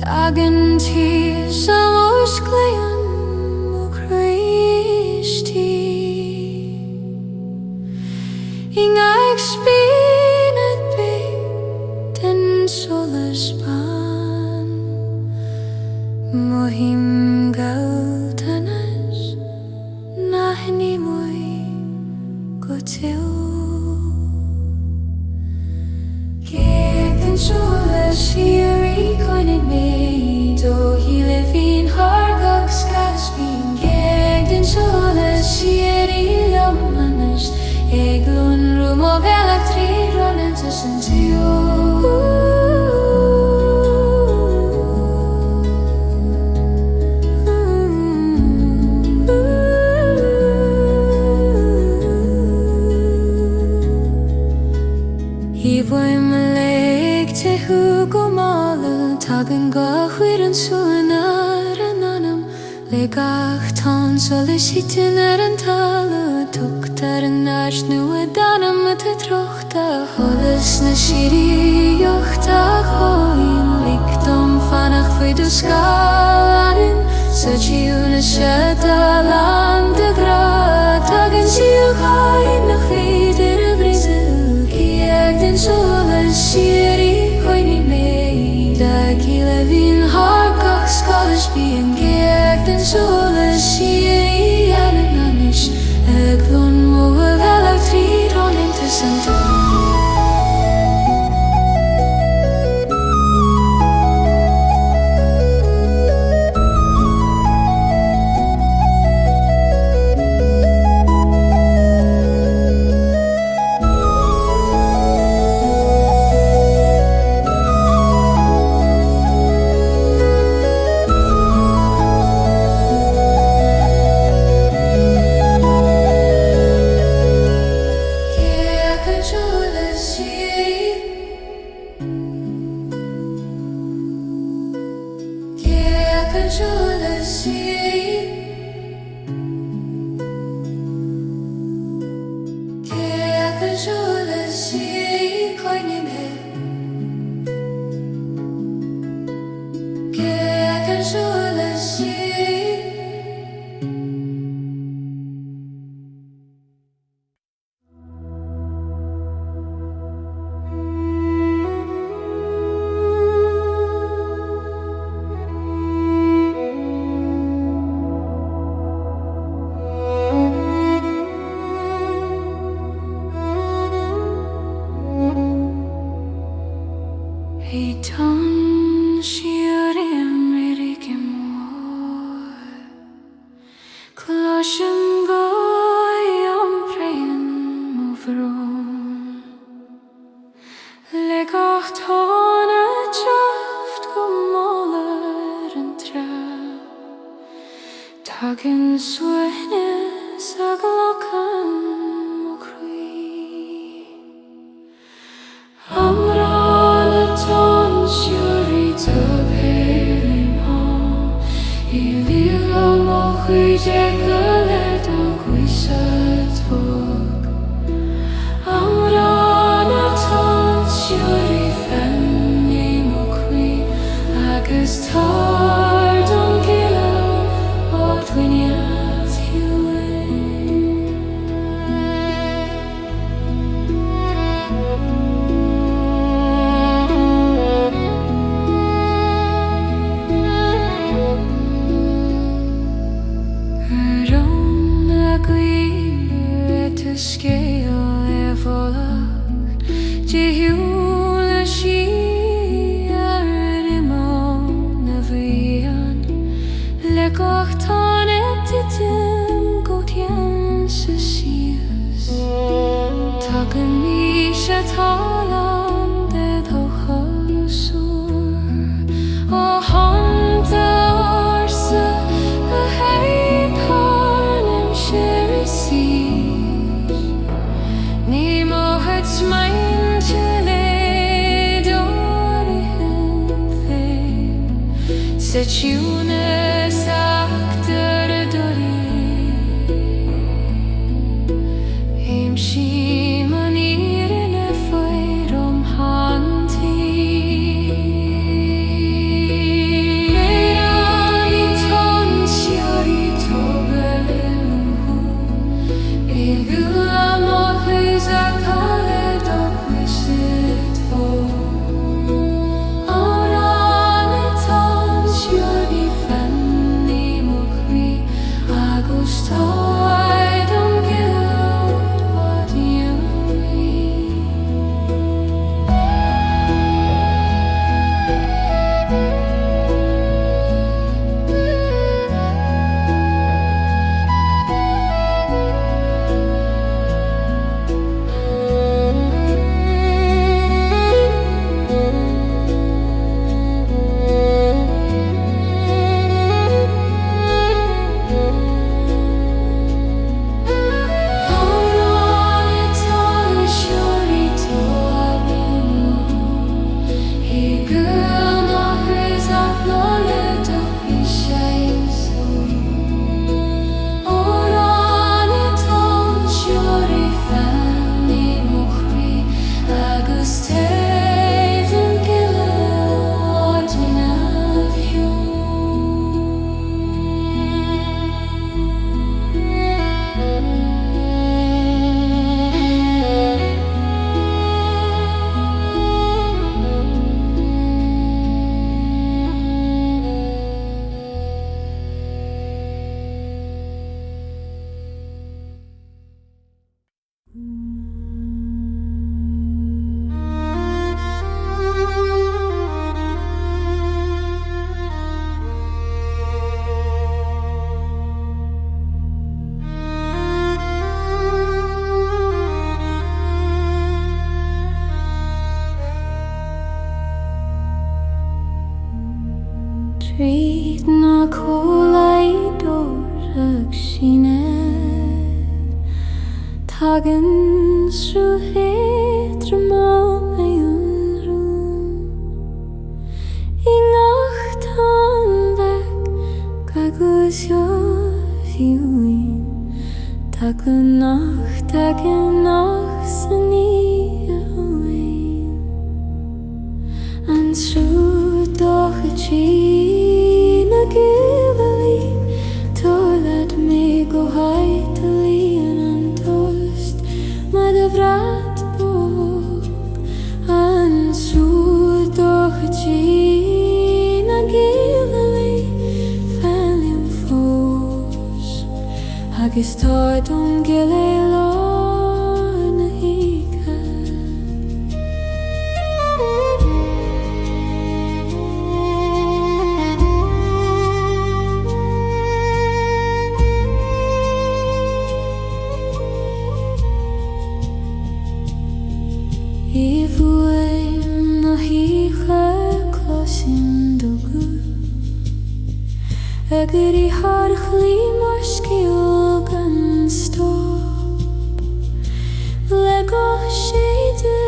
Agantí sam osclayan mo Christi Inga expinat be tSolas pan Mohim galtanas nahni moi gCaolbhealaí tSolas Síoraí coined me do he living hargach scaspin tSolas Síoraí lommanas eglun room of electric rollins and he bhfuaim Tagan gahhuiran suan anam le gCaolbhealaí sitin an tala tuktar an nu anam at trochta holas na Síoraí yochta choin likdom fanach fyd scalan sa tiúna sedalan de gra tagan Síoraí nach vidir a brisel tSolas Síoraí coined me Living hargach scaspin tSolas Síoraí ananish eglun mo of electric rollins and dTonn Síoraí Cloisian bhfuaim prainn mo bhfuaim le gCaolbhealaí a teacht go mólar an tre tagan suannas a glochan mo chroí Amhrán a tSolas Síoraí do bhéalaí I lío mo chuide le do ghuisadh fog Amhrán a tSolas Síoraí fenni mo chroí agus tar don gCaolbhealaí ó dhuine fiúin Ceol volach hiúla sí ar na bhíon le gCaolbhealaí titim go tían sa síos tagan mí se talan de dhosúr ó hanta orsa a heipánim séir sí Ní mohad smainn le dorcha féin sa tiúna seachtar a dorí Aimsí man írin a foirom hantí Read na cólai dorcha síne Tagan Sruth drama mewn rŵm Ingach tan leg gagwysio bhfuaim Taganach sani Elohim An Sruth dorcha na gCaolbhealaí Toilad me go haitali an tost Ma de vrat bog An Sruth dorcha na gCaolbhealaí Felim fós Agus tá don gCaolbhealaí bhfuaim na híocha closin do Guth Agurí harchlaí mar Ceol gan stop Le go sé de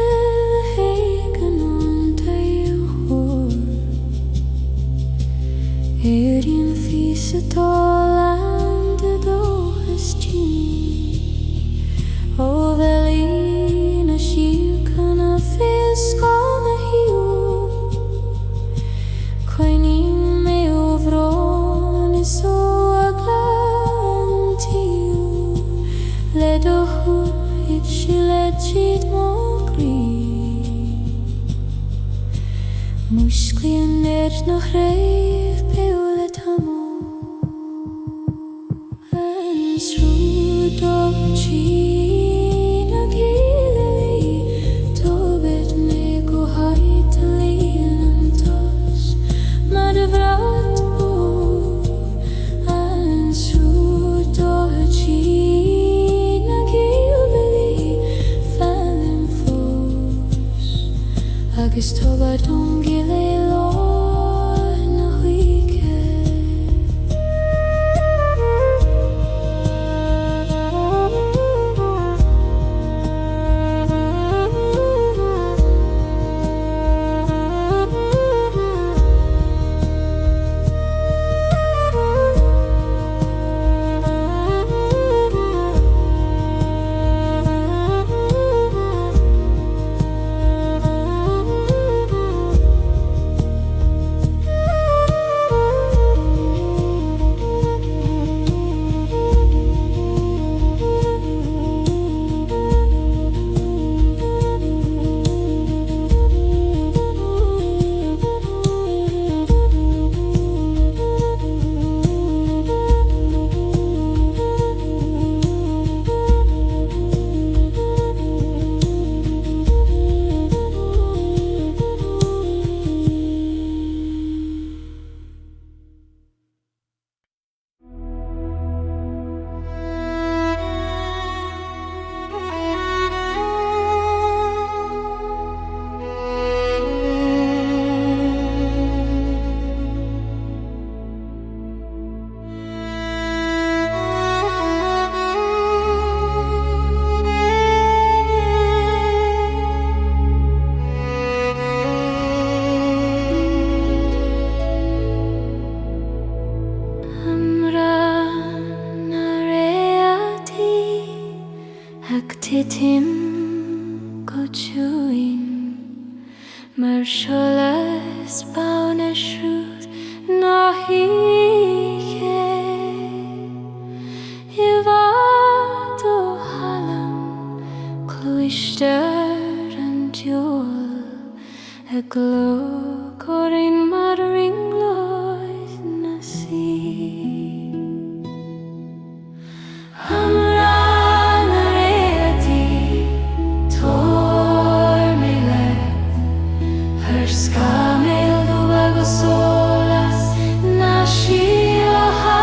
hégan an taíochor Éiríonn fís atá land a dóchas tí Ó bhealaí na siú Kana fiscal na hiú Coinín me óvrón is ó aglantíú Le dochú id si le tríd mógrí Musclíon nach raibh beúla tamó An Sruth dorcha na gCaolbhealaí Tobit me go haitali an tost Ma de vrat bog An Sruth dorcha na gCaolbhealaí Felim fós Agus toba don gCaolbhealaí na huiche Tim go chewing Mar tSolas bauna Sruth na híche Ivad o halam cloister an tiol A glo corin mar ringlois na sea Amhrán na réaltaí tor me le Her scaméil do agus tSolas na Síoraí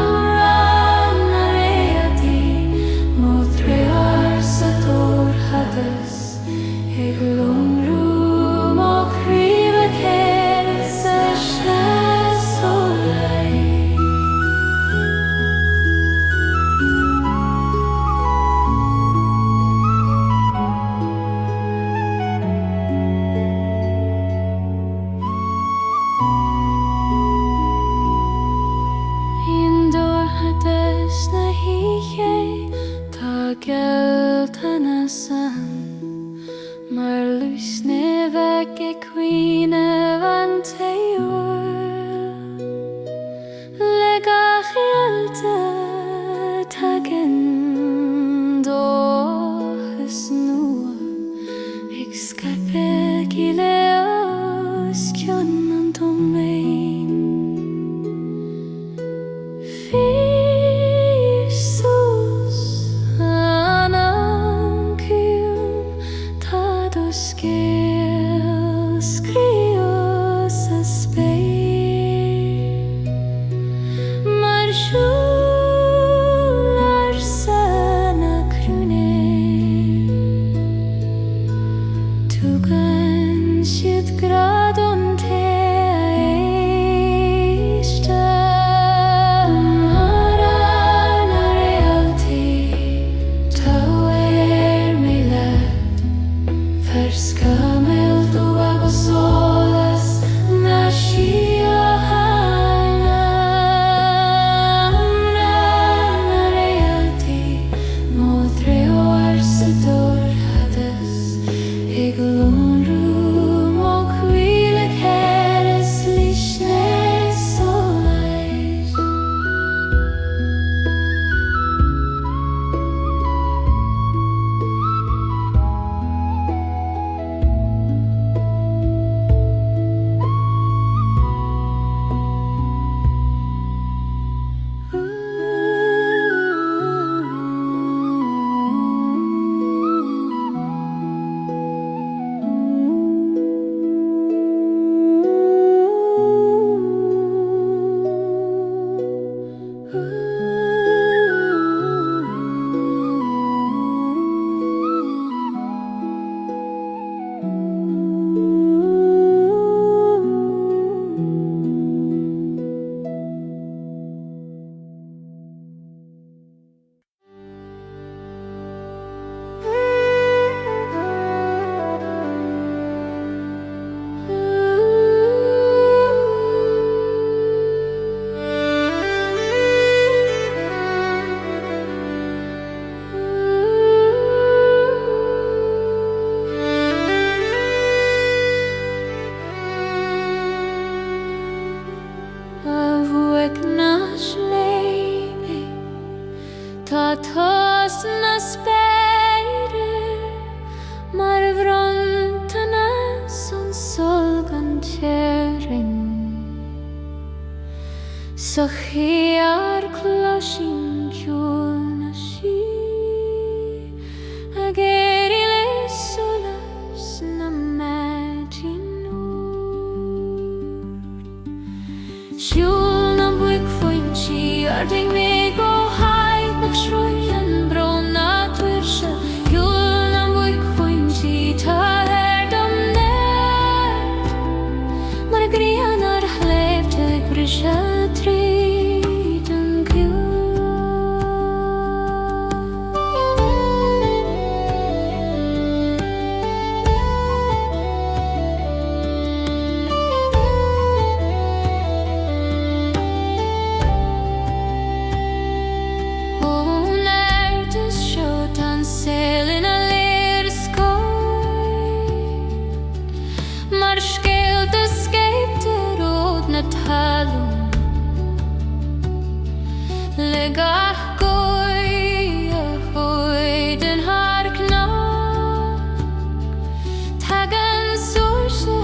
Amhrán na réaltaí mo treor sa Dorcha Ag lomrú mo críomh céil Mína van le Réalta tagen Dorchas nua ag scarpe gileos cion an domain Físus anam cium tados Ceol scrios a speir mar siúlar sana crúne tugan siad gradon te Éist Amhrán a Réalta tawer me le Verschamel du tSolas na Síoraí Amhrán a Réalta modreoar sa Dorcha ag lonrú mo Gaelic leis tSolas Awakens the heart na speire mar bhrontana son solgan terin so chiar closin ciúil na sí a Gáire leis solas na medinú Siúl na mBuaicphoint arding me go haid nach chroí an bron na Dorcha Siúl na mBuaicphoint tá dom mar grian ar chléibte ag brisise tríd an Sailing a later sky Mar scéal d'escape the road na talún le gach goi a chuid an harcnach tagan soirse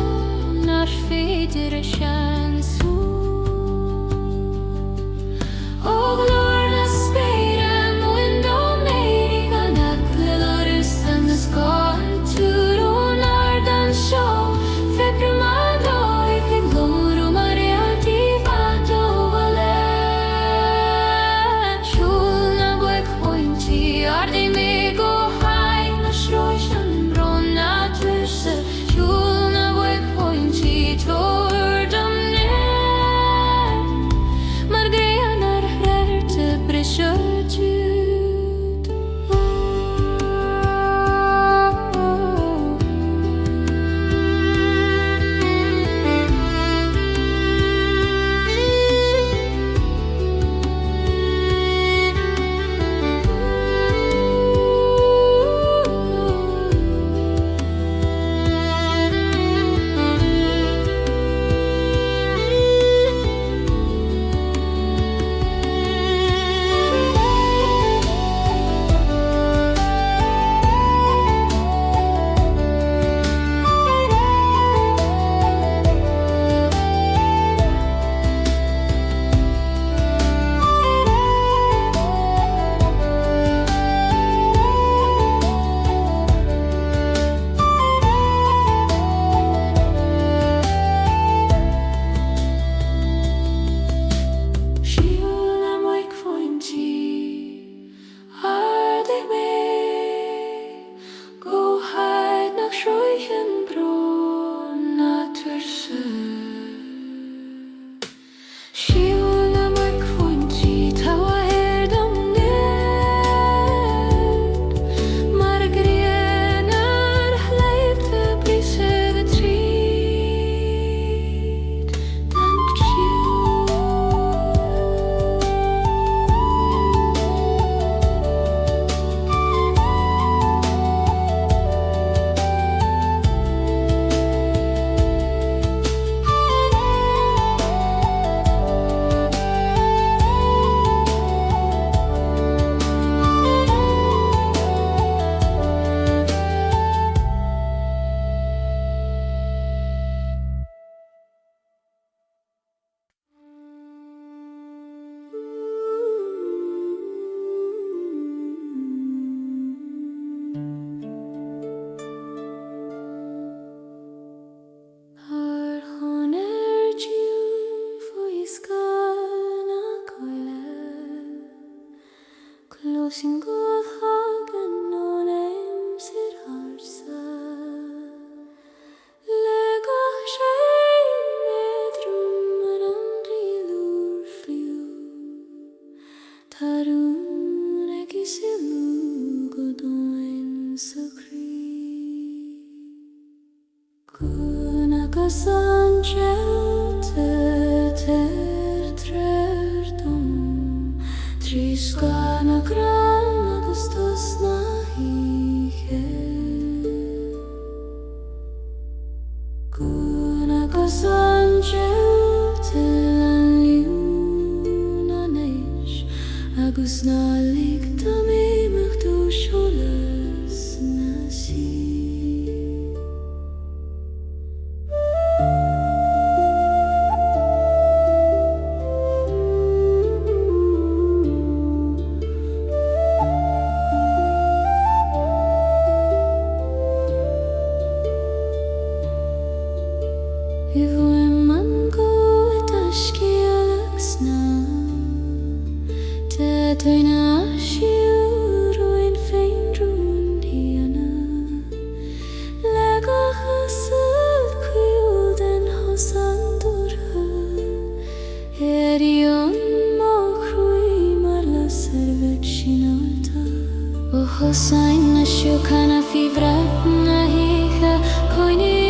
nar féidir a sean sú Og Lord na speire window made an aclilorus and the scar to ronar dan show febrimado I can gloru Réalta vato vale Siúl na mBuaicphoint ardi me go haid na sroishan bron na Dorcha Siúl na mBuaicphoint tor dom Immerse. Ceol mBuaicphoint tawa dom ned. Mar grianar Réalta brise the treat. Dank Closing Guth hagen on Éist harsa. Legach sé medrum randrilur fliu. Tarun egisilu godoin sucri. Kunakasan chelte trerdom. Triskana grana gustos na hihe. Kunakasan chelte lan liuna neis. Agus na ligtami mechtu tSolas nasi. bhfuaim Guth céol tSoin siúraí féin drún díana. Legach ceol den hosan Dorcha. Ion má chroí mar las Réalta. O hosain na siúcana fi bhreat na hicha coinní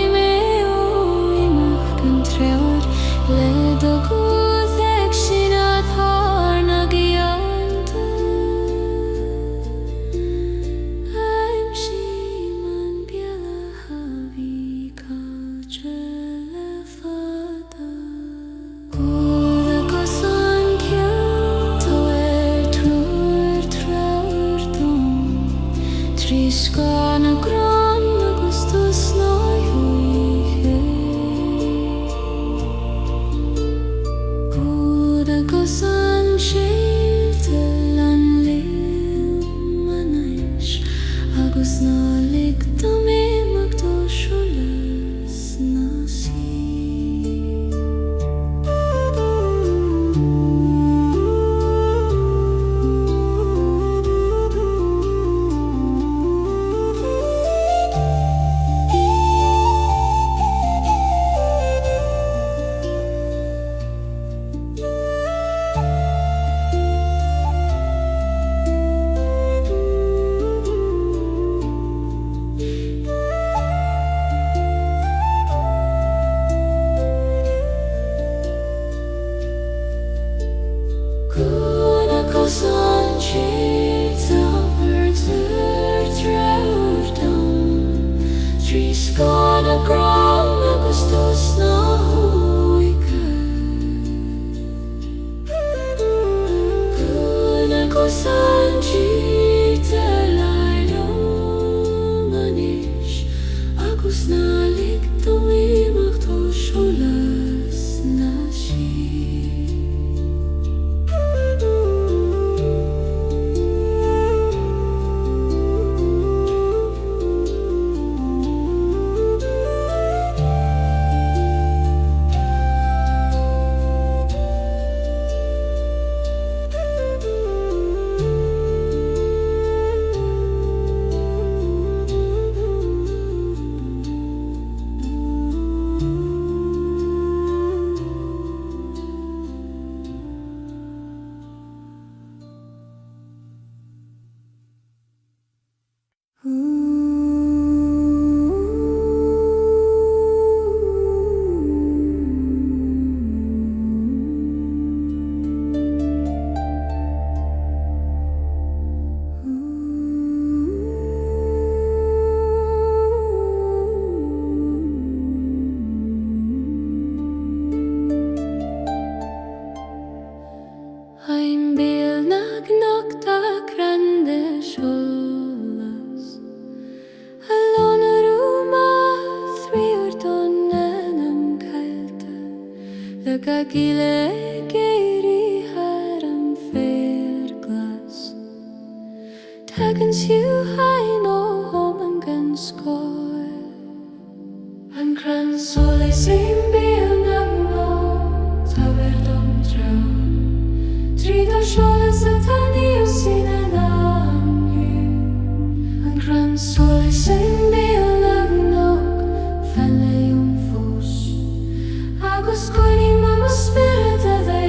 le do Guth ag sin a thar na Réalta. Gile Gáire had fair glass Tagan siu hai no home and gun score And Crann Solais sing be an no Taver dom drown tSolas a tani sin an And Crann Solais sing be an no Fan fos Agus coining mama spirit of the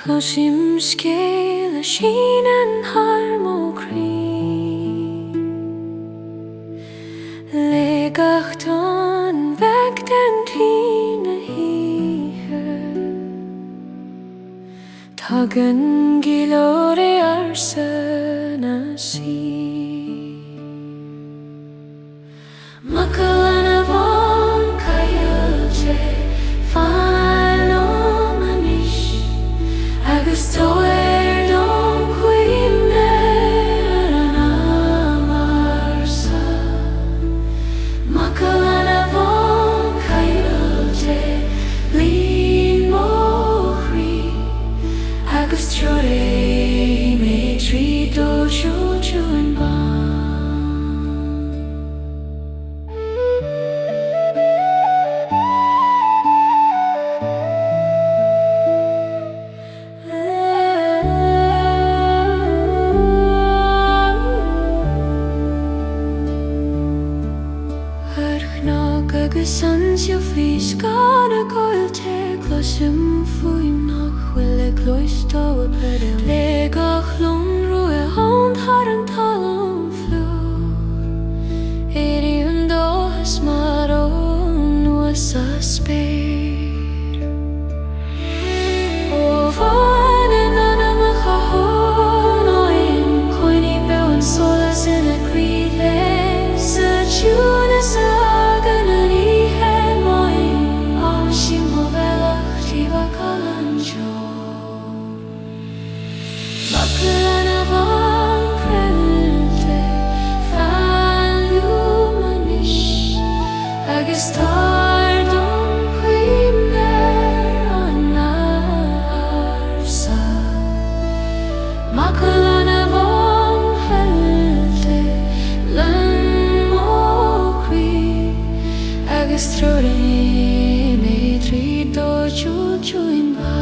Closim scéal a sin an harmóí Le gCaolbhealaí bheag den tí na híthe Tugann gCaolbhealaí ar na sí Muckle an bhfuaim caiilte Agus tóir dom chuim sim bhfuaim nach bhfuil ag loistóid pedal le gach lon rua an thar an talon flú éirí an dóhas mar ón nuas a spéir ó bhain an anam a chahón áin coinní bhfuaim solas in a creed leis sa tSolas agan an ihe máin am sí mobelach tíbha calan jo Maclan a bhan crelte fan lumanis agus tar don cuimner an arsa Maclan a bhan crelte lan mocri agus Sruth me trí do chúin bhan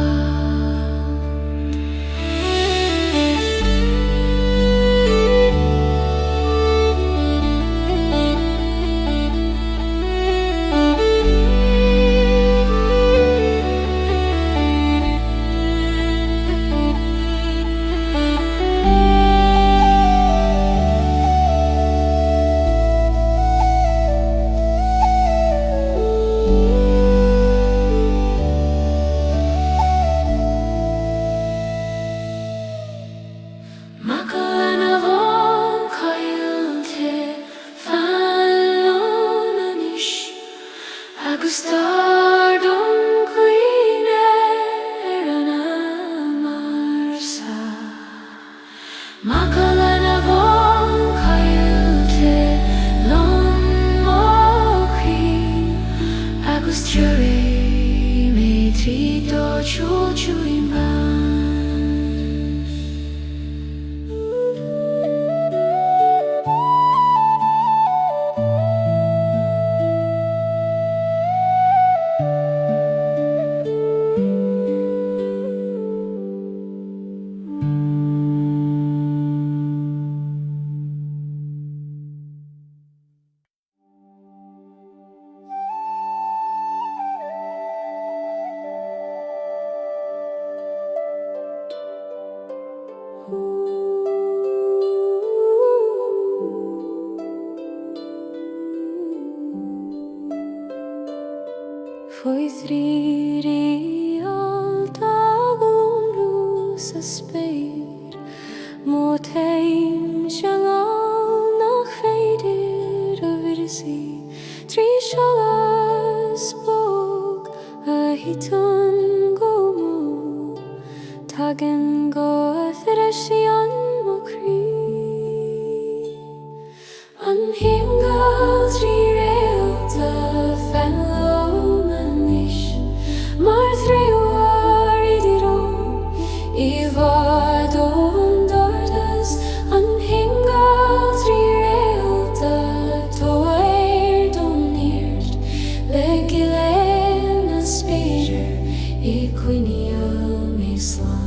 Maclan a bhan cailte fan lonanis agus tar don cuimner an amarsa Maclan a bhan cailte lon mocri agus Sruth me trí do chúin bhan Foi Réalta glónú sa spéir Mó taim seangáil nach féidir a bhirsaí trí tSolas bóg a dTonn go mó tagan Guth reisi an mocrí an himgáil trí Réalta fan lomanis mar threoar idirón I bhfad ón dorchas an himgáil trí Réalta tóir don níirt le gilead na spéidir I cuineal me slán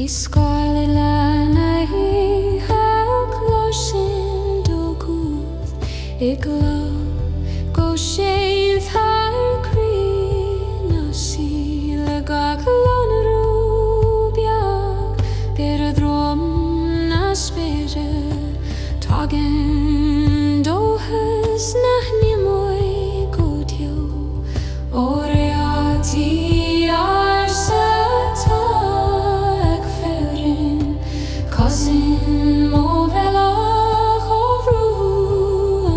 Iscaile lena help losin do Guth I glá go sé thar crí na sí le gach lonrú beag beir a drom na spéire tagan dóhas nach nimói go teo ó réaltaí ar sa Cousin mobelach over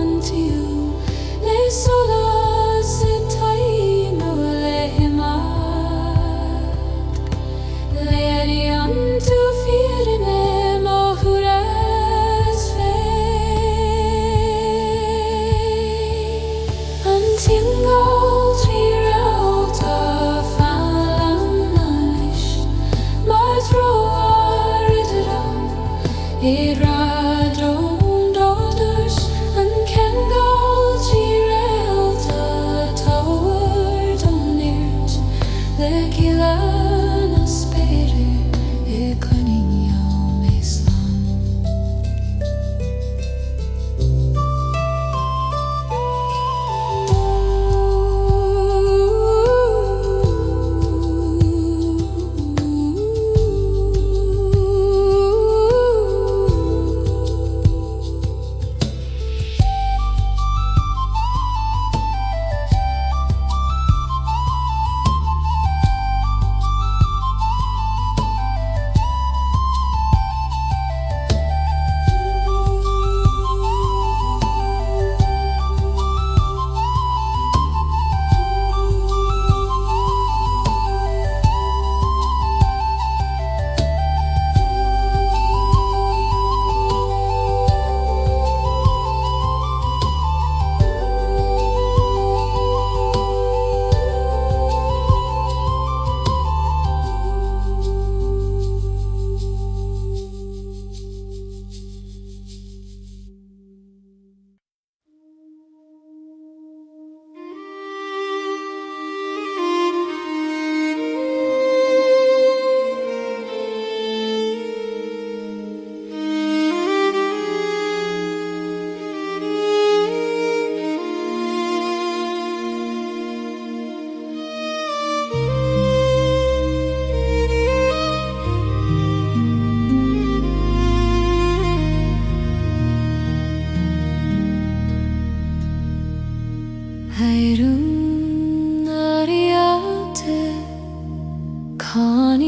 until leis solas time le himad Lady unto fear in him oh hurras until gold Réalta fan leis mar Radron daughters and Crann Solais Réalta tower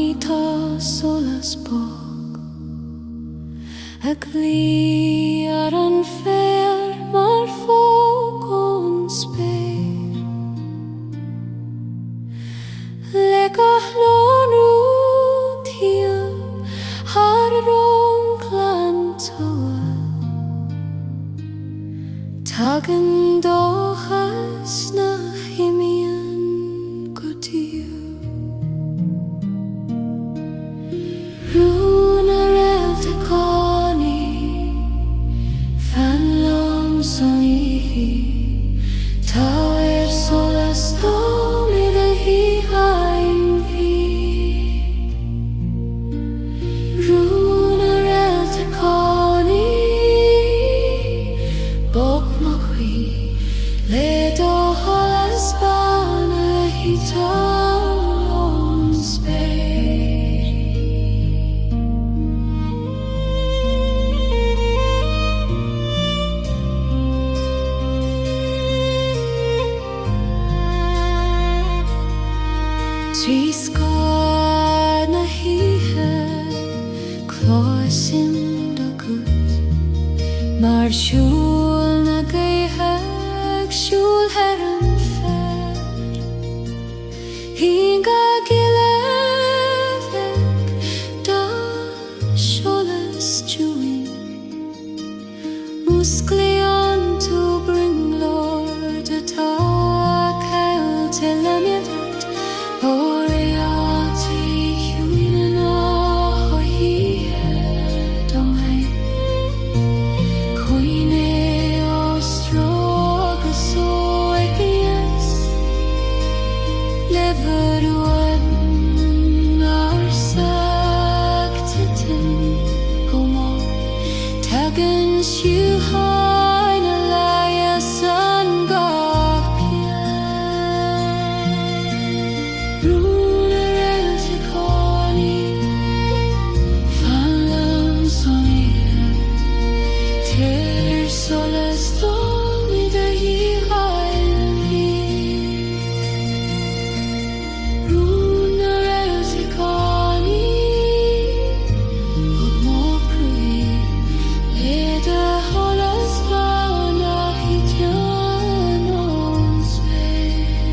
ní tSolas bog ag lí ar an fér mar fóg ón spéir le gachlónú tíal har rón clan toal tagan dóchas na chimíon go tíal Rún a réalta cánaí fan lom son ihi tá solas dómid a híhain bhí Rún a réalta cánaí bog mo chuí le do tholas bána hí tón spéir Tríscáid na híthe chlóisin do Guth mar siúl na gaotha ag siúl ar an fear Hín ga gileadh tSolas dúin Musclaíonn tú bring Lord atá Ceol til le miadat ó Réalta hiúin á chroí dom hain Cuoine ó strógus ó Éist le bhfuaim ar sagtatain go mór tagan siú hain a leias an gach peann Rún a réalta cánaí fan lom son ihi tSolas dómid a híhain bhí Rún a réalta cánaí bog mo chuí le do tholas bána hí tón ón spéir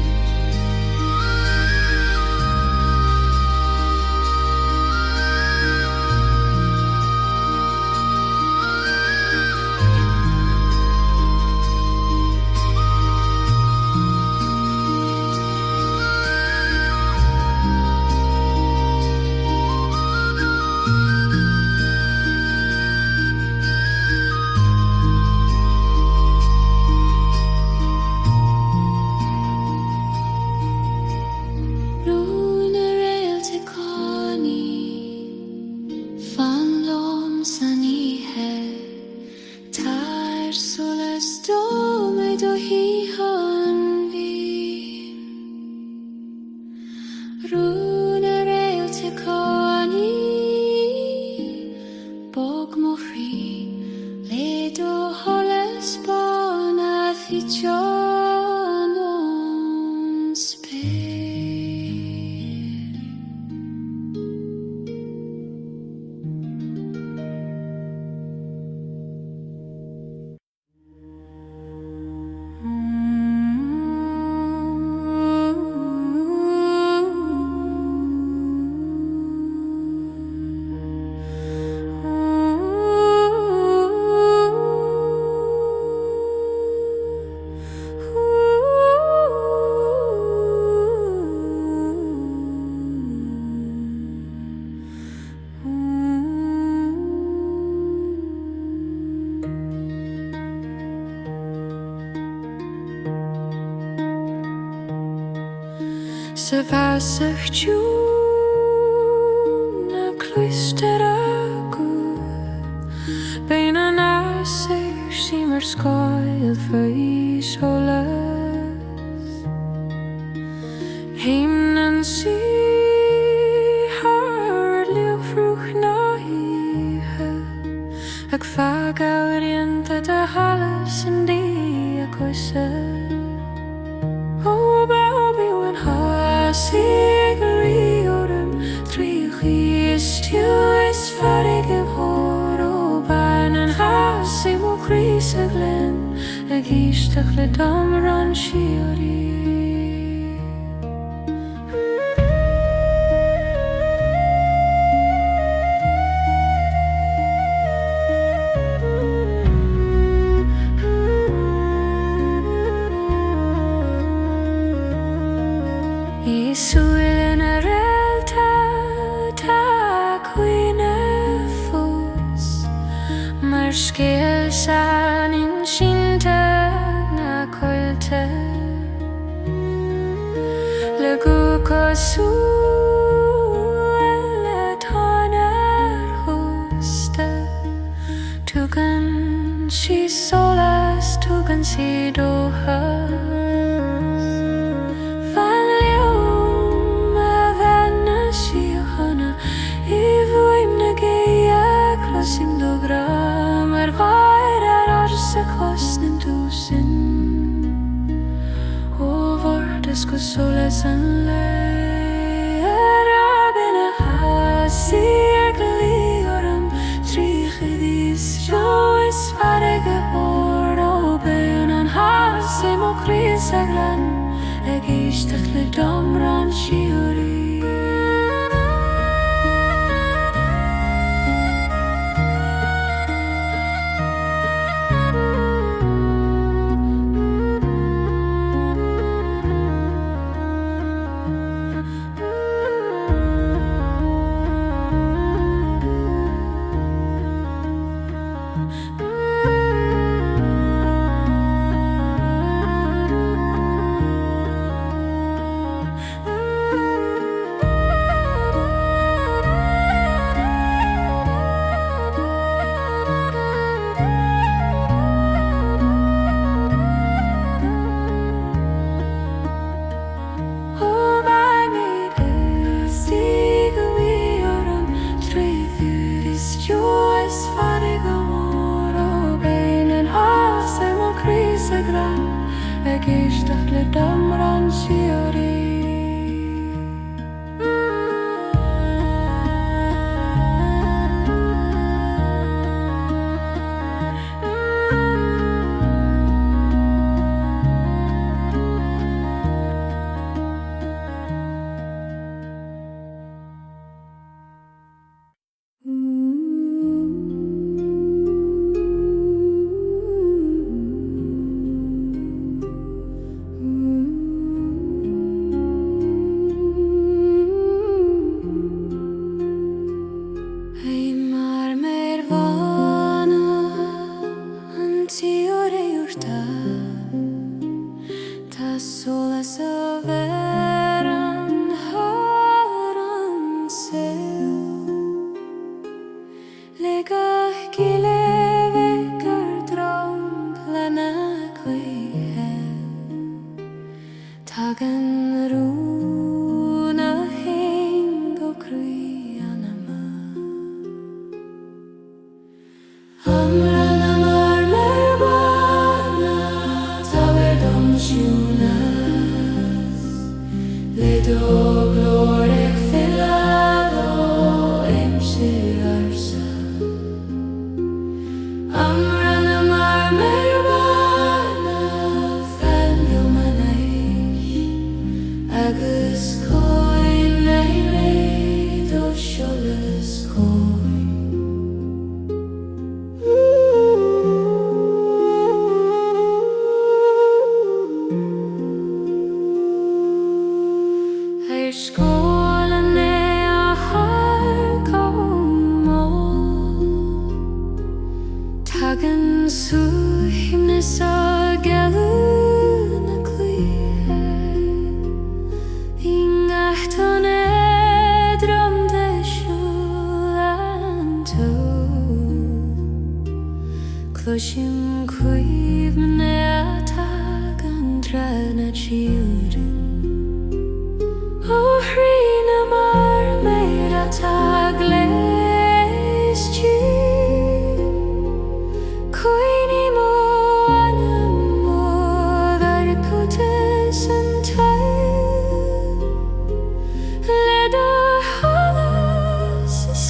Rún a réalta cánaí fan lom san ihe tSolas dómid ó híhain bhí Rún a réalta cánaí bog mo chuí le do tholas bána hí tón ón spéir Sa bheasach tún na cloistear a Guth Bein an asaigh sí mar scoil faoi tSolas Himnan sí har liufrúch na híthe ag fagawrianta da halas an dí a coisa Oh baby when I see a grí orm trí is farige hór ó bain an house I mo Chris a glen ag Éisteach le Amhrán Síoraí. Súil na Réalta tá cuoine fós mar scéal san in sínte na coilte le gCaolbhealaí le tSolas thusta tugan sí tSolas tugan sí Dorcha. Sim do gram Gáire sa cosnan dúsin ó bhórtas go solas an leis rabin a hasí ag lí orm tríchadís is farige hór ó bain an house I mo Chris a glen ag Éisteach le Amhrán Síoraí. Ag Éisteach le Amhrán Síoraí. tSolas a bheith an heart an Ceol le gCaolbhealaí gur dromp lena cluiche tagan rúna hain go chroí anam Amhrán amar mBuaicphoint le do glór ag fillado Immerse Amhrán amar mBuaicphoint fanniu man Éist agus coin le réad ó tSolas coin. Scólan é a harp tagan suaimhneas a Gaelic na cluiche I ngachtain drum de siúl an cloisim cuimh mna tagan trena children. Amhrán amar méid atá leis cuoine mó anam mó bhfuaim an taobh le do tSolas is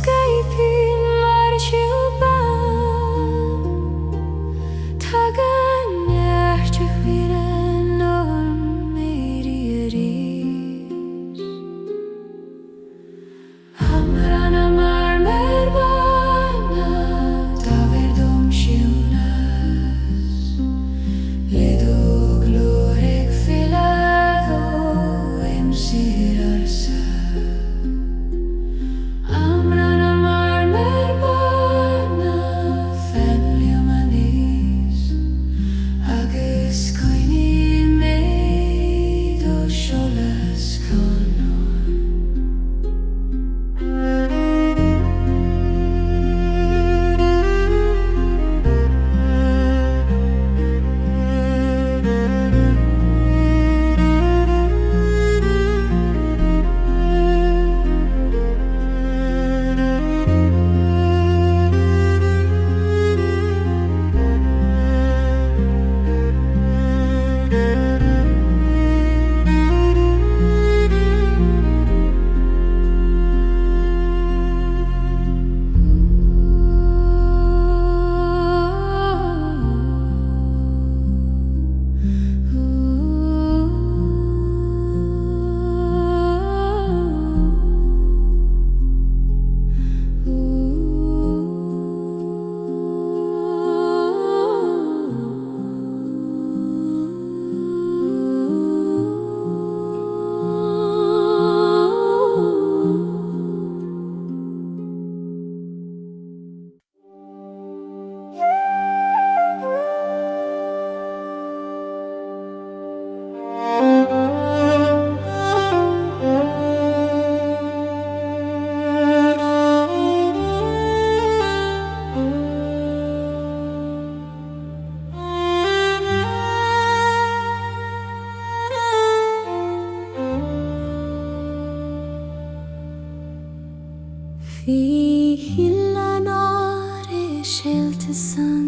Fi hillanor sheltesan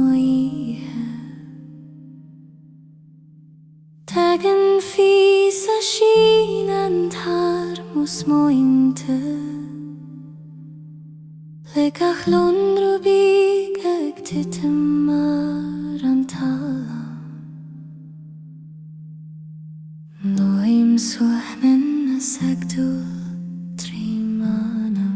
oihe Tagen fi sa shinan tar musmointe Lekach lundrubig ag titimar antala Noim suahnen asagdul trimanam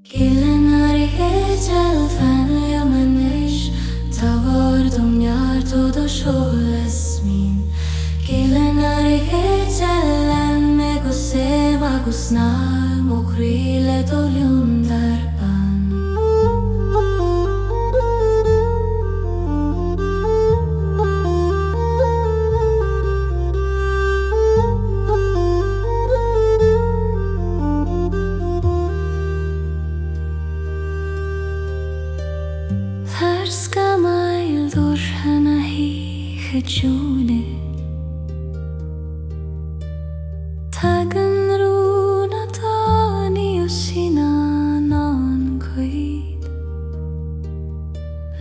Gilenari hejel fanlja manish Tavardum jar todo tSolas min Gilenari hejel en megose magusnar Mokrile doljum darban Larska mail Dorcha na hi chejune Tagan runa tani usina non quid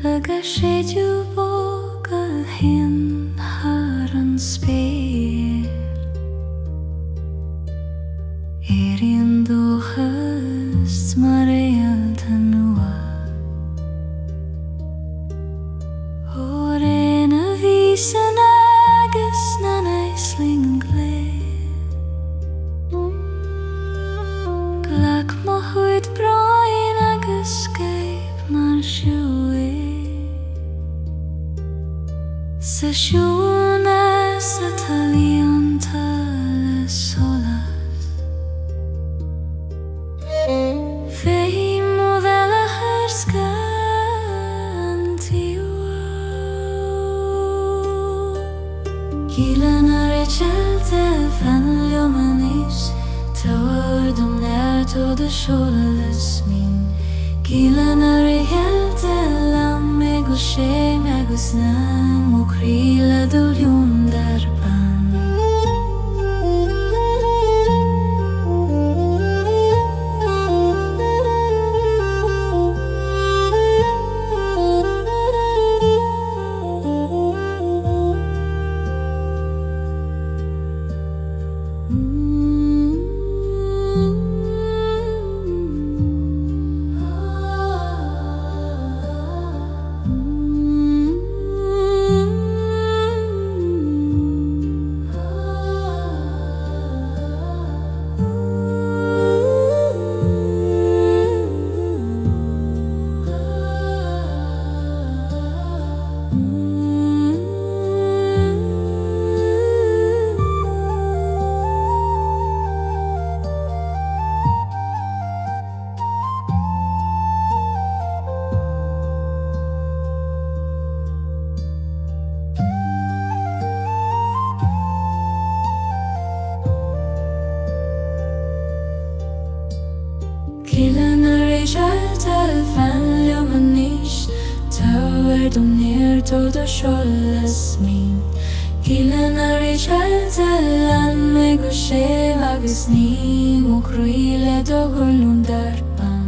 Laga sheju boga hin haran spear Erin dochas ma Réalta nua Oren a visen agus nan eisling Glak ma huid brain agus scape mar siwe Sa siwna sa talianta tSolas Bhfuaim o fel a harsga antiwa Gilan ar echelte fanlja manish Tavardum ner todo tSolas min Gilan ar Réalta lam megoshe magusnan Mokrile doljum darban Gilan ar Réalta fanlja manish Tavardum ner todo tSolas min Gilan ar Réalta lam megoshe magusni Mokrile doljum darban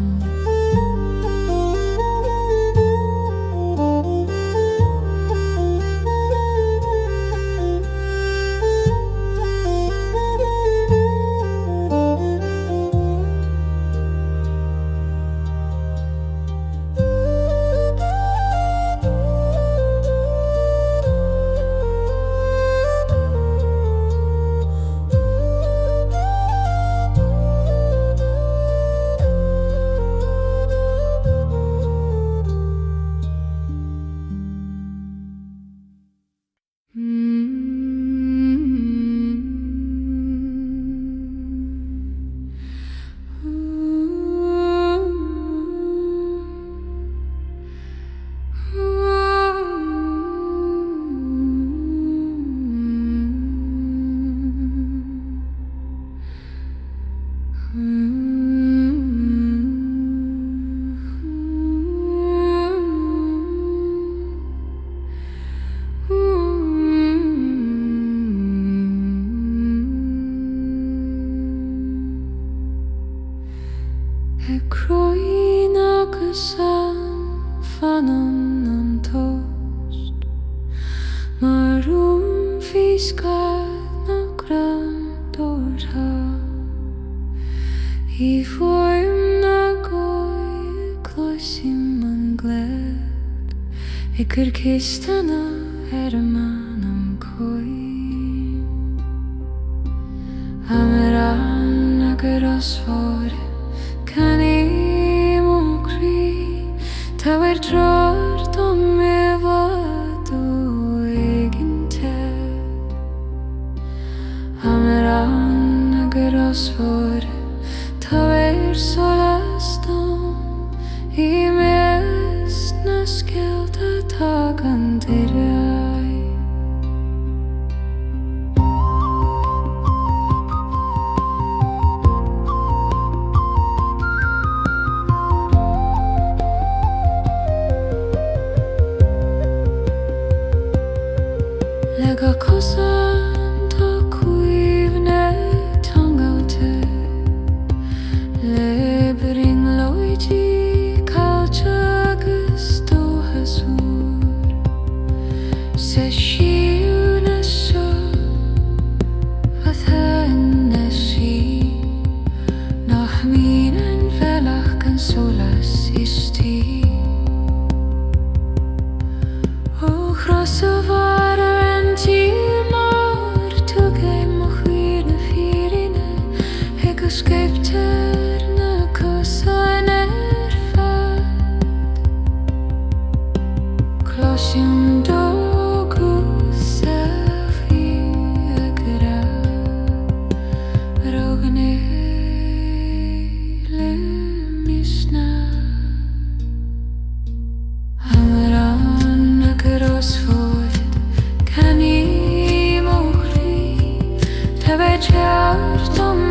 chroí agus fanan an tost Marúm físcad na gran Dorcha I bhfuaim na gói cloisim an gled I gur cistana manam chroí Amhrán agur osfór Canim ó chroí Tá dror dom mevadú iginte Amhrán agur osfór Tá tSolas dom Immerse na sceolta tá gan Deireadh Lega cosan tá cuimhne tangaute Le bring loidí cailte agus dóthasúr Sa siú na seo fatha na sí Nach mínan bhealach gan solas istí Ó chrosavar Skeiptar na cosan fad Cloisim dó Guth a gra Rogan lumnisna Amhrán agur osfór Canim ó chroí Tá teart dom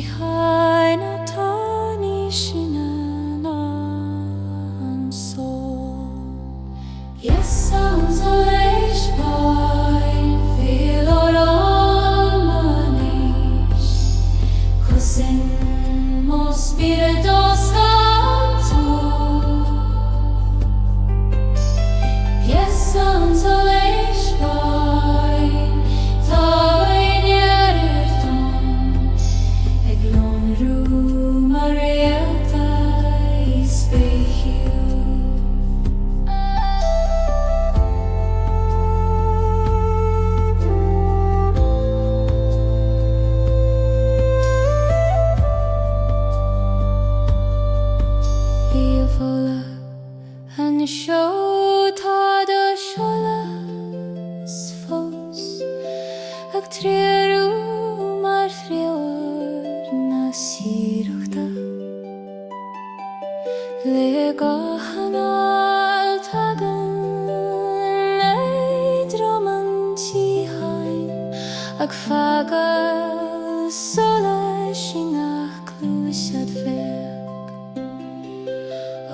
hain a tani shinan an soul. Yes, sounds a leis mine, feel or harmonies, cousin most spiritos canto. Yes, sounds a leis mine, Réalta is and show tSolas fós ag tríú mar thrior na Síoraíta le gahanal tagan le dromantí hain ag fagal solas sinach clúsad fech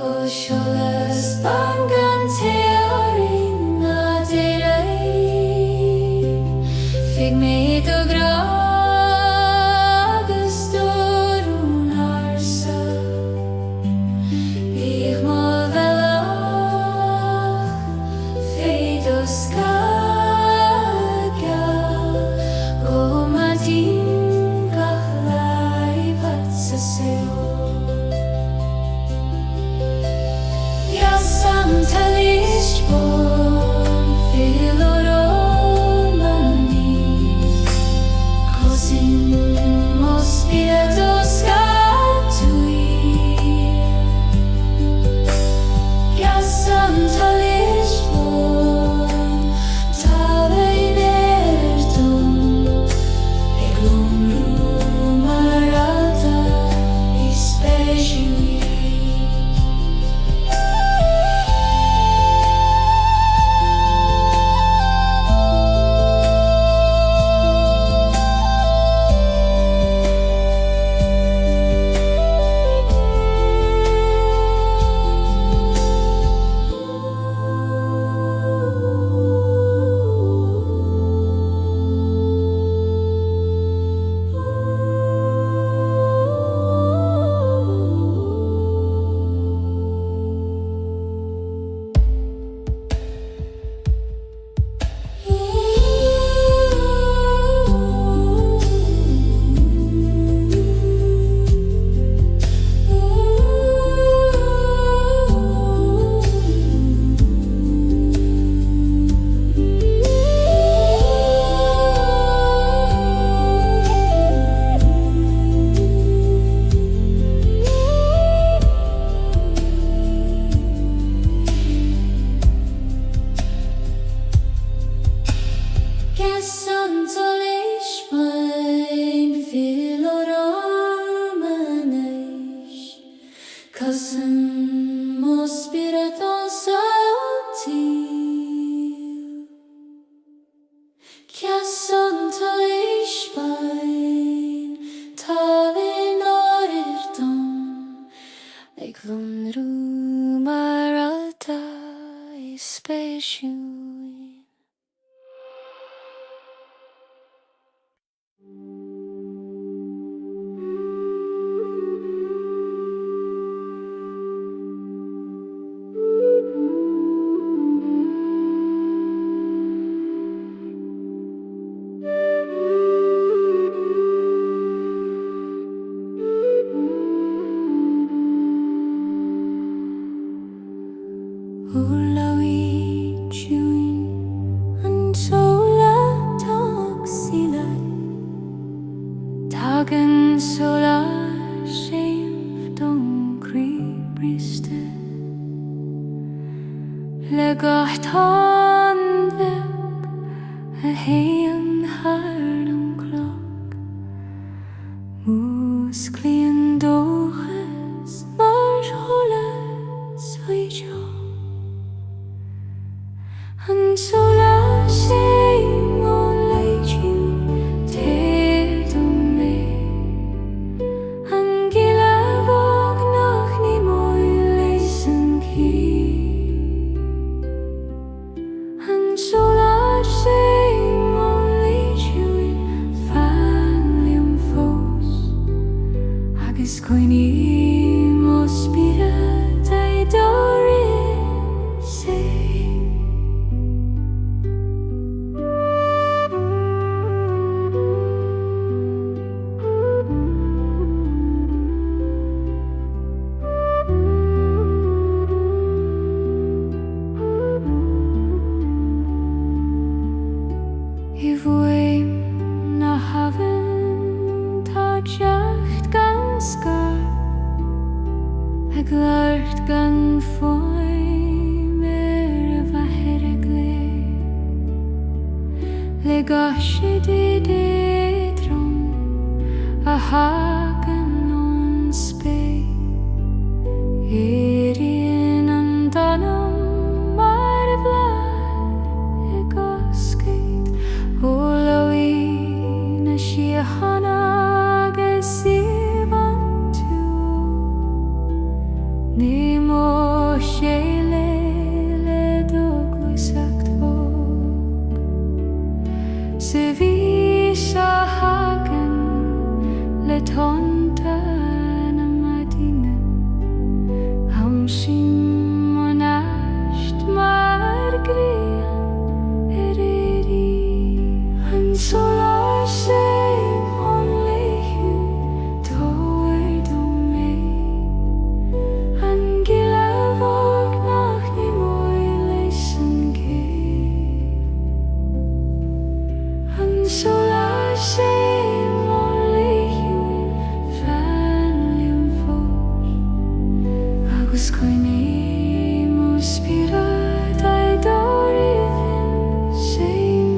o tSolas bangan Síoraí na dTéirí fig méid o gra agus dorún arsa bích má bhealach féad o scageal go ma dín gach leibhat sa Ceol. Santa Lisbon, feel or harmonies, cousin most spiritos canto. Santa Lisbon, tSolas maralta is Santa Lisbon, feel or harmonies, cousin most spiritos canto. Santa Lisbon, ag lunrú maralta is spéisiúin. Crann Solais don Christe le tSolas a héan harm clock mús clean dochas mar holas huijo an Solais mon leitú te do me a hagan on spé. Éiríonn an donam mar a bhláth I gcoscaid. Lullaby na síochana agus síomhan tú. Ní mo sé le dogluiseacht fóg. Sa bhí seo hagan le tonta na madína. Sin mon Éist mar grian an tSolas an leiú tóir do mé. An gCaolbhealaí nach ní mói leis an céad. An tSolas an leiú fearnliúm fós. Agus coinnim ó spiorad dóiríonn séim.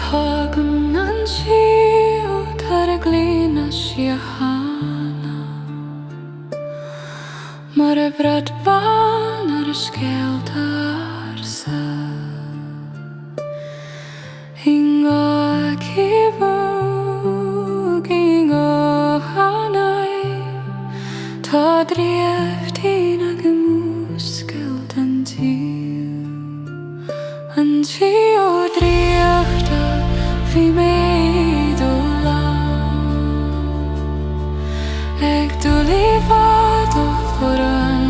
Tágan an sío tar a glín a síochana. Mar a bradban ar a scéalta arsa. Inga cibog, inga hanai. Tá dríomhtín ag a múscailt an tíl. An tío dríochta bhí méid ó lá. Ag dúlaí fad ó chur an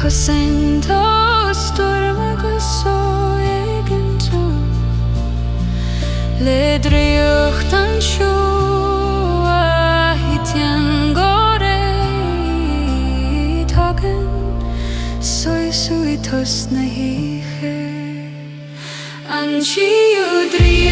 Cosento storm so egento le driocht an shu a hitian gore togen soy suitos na hiche an chi udri